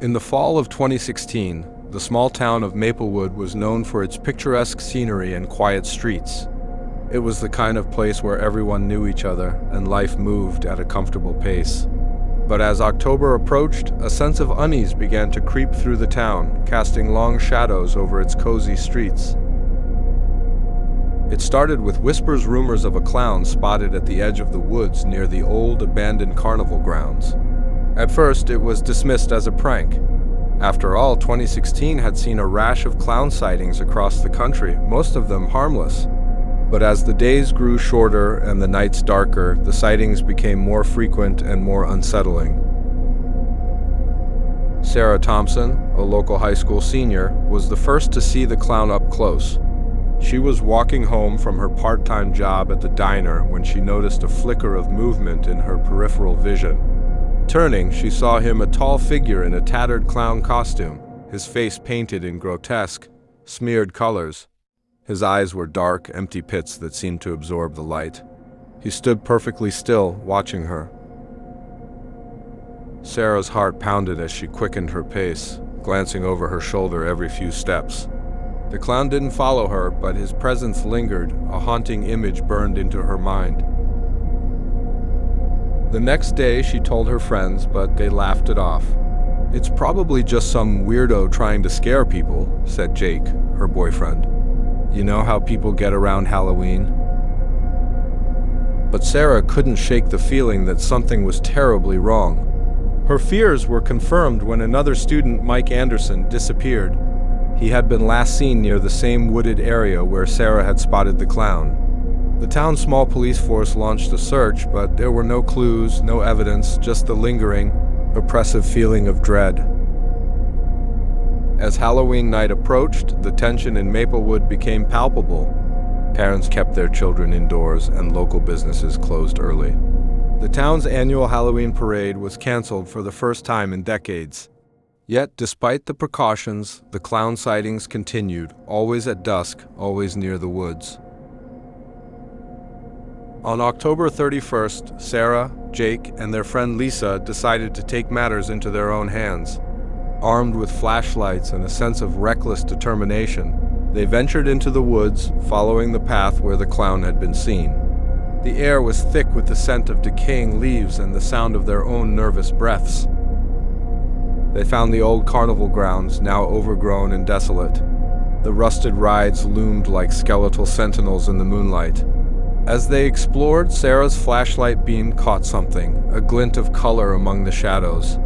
In the fall of 2016, the small town of Maplewood was known for its picturesque scenery and quiet streets. It was the kind of place where everyone knew each other and life moved at a comfortable pace. But as October approached, a sense of unease began to creep through the town, casting long shadows over its cozy streets. It started with rumors of a clown spotted at the edge of the woods near the old, abandoned carnival grounds. At first, it was dismissed as a prank. After all, 2016 had seen a rash of clown sightings across the country, most of them harmless. But as the days grew shorter and the nights darker, the sightings became more frequent and more unsettling. Sarah Thompson, a local high school senior, was the first to see the clown up close. She was walking home from her part-time job at the diner when she noticed a flicker of movement in her peripheral vision. Turning, she saw him, a tall figure in a tattered clown costume, his face painted in grotesque, smeared colors. His eyes were dark, empty pits that seemed to absorb the light. He stood perfectly still, watching her. Sarah's heart pounded as she quickened her pace, glancing over her shoulder every few steps. The clown didn't follow her, but his presence lingered, a haunting image burned into her mind. The next day, she told her friends, but they laughed it off. "It's probably just some weirdo trying to scare people," said Jake, her boyfriend. "You know how people get around Halloween?" But Sarah couldn't shake the feeling that something was terribly wrong. Her fears were confirmed when another student, Mike Anderson, disappeared. He had been last seen near the same wooded area where Sarah had spotted the clown. The town's small police force launched a search, but there were no clues, no evidence, just the lingering, oppressive feeling of dread. As Halloween night approached, the tension in Maplewood became palpable. Parents kept their children indoors, and local businesses closed early. The town's annual Halloween parade was canceled for the first time in decades. Yet, despite the precautions, the clown sightings continued, always at dusk, always near the woods. On October 31st, Sarah, Jake, and their friend Lisa decided to take matters into their own hands. Armed with flashlights and a sense of reckless determination, they ventured into the woods, following the path where the clown had been seen. The air was thick with the scent of decaying leaves and the sound of their own nervous breaths. They found the old carnival grounds, now overgrown and desolate. The rusted rides loomed like skeletal sentinels in the moonlight. As they explored, Sarah's flashlight beam caught something, a glint of color among the shadows.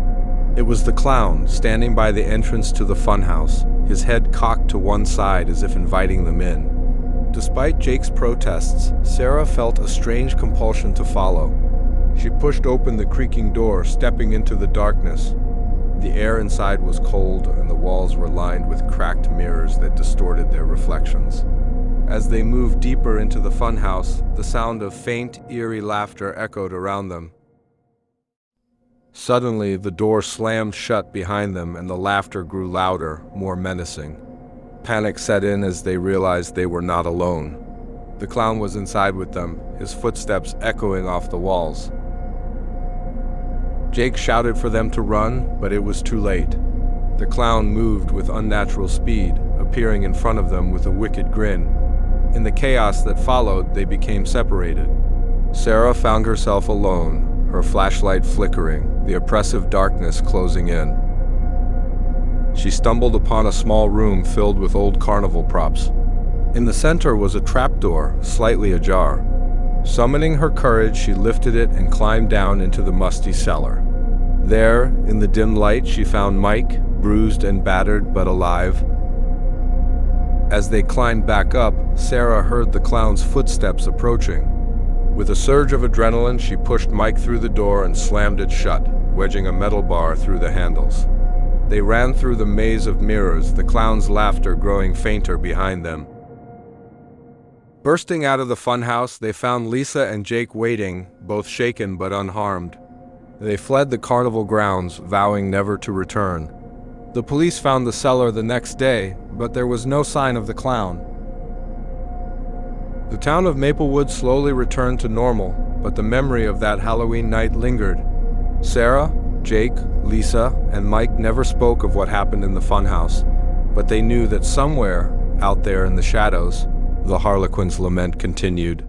It was the clown, standing by the entrance to the funhouse, his head cocked to one side as if inviting them in. Despite Jake's protests, Sarah felt a strange compulsion to follow. She pushed open the creaking door, stepping into the darkness. The air inside was cold, and the walls were lined with cracked mirrors that distorted their reflections. As they moved deeper into the funhouse, the sound of faint, eerie laughter echoed around them. Suddenly, the door slammed shut behind them, and the laughter grew louder, more menacing. Panic set in as they realized they were not alone. The clown was inside with them, his footsteps echoing off the walls. Jake shouted for them to run, but it was too late. The clown moved with unnatural speed, appearing in front of them with a wicked grin. In the chaos that followed, they became separated. Sarah found herself alone, her flashlight flickering, the oppressive darkness closing in. She stumbled upon a small room filled with old carnival props. In the center was a trapdoor, slightly ajar. Summoning her courage, she lifted it and climbed down into the musty cellar. There, in the dim light, she found Mike, bruised and battered but alive. As they climbed back up, Sarah heard the clown's footsteps approaching. With a surge of adrenaline, she pushed Mike through the door and slammed it shut, wedging a metal bar through the handles. They ran through the maze of mirrors, the clown's laughter growing fainter behind them. Bursting out of the funhouse, they found Lisa and Jake waiting, both shaken but unharmed. They fled the carnival grounds, vowing never to return. The police found the cellar the next day, but there was no sign of the clown. The town of Maplewood slowly returned to normal, but the memory of that Halloween night lingered. Sarah, Jake, Lisa, and Mike never spoke of what happened in the funhouse, but they knew that somewhere, out there in the shadows, the Harlequin's lament continued.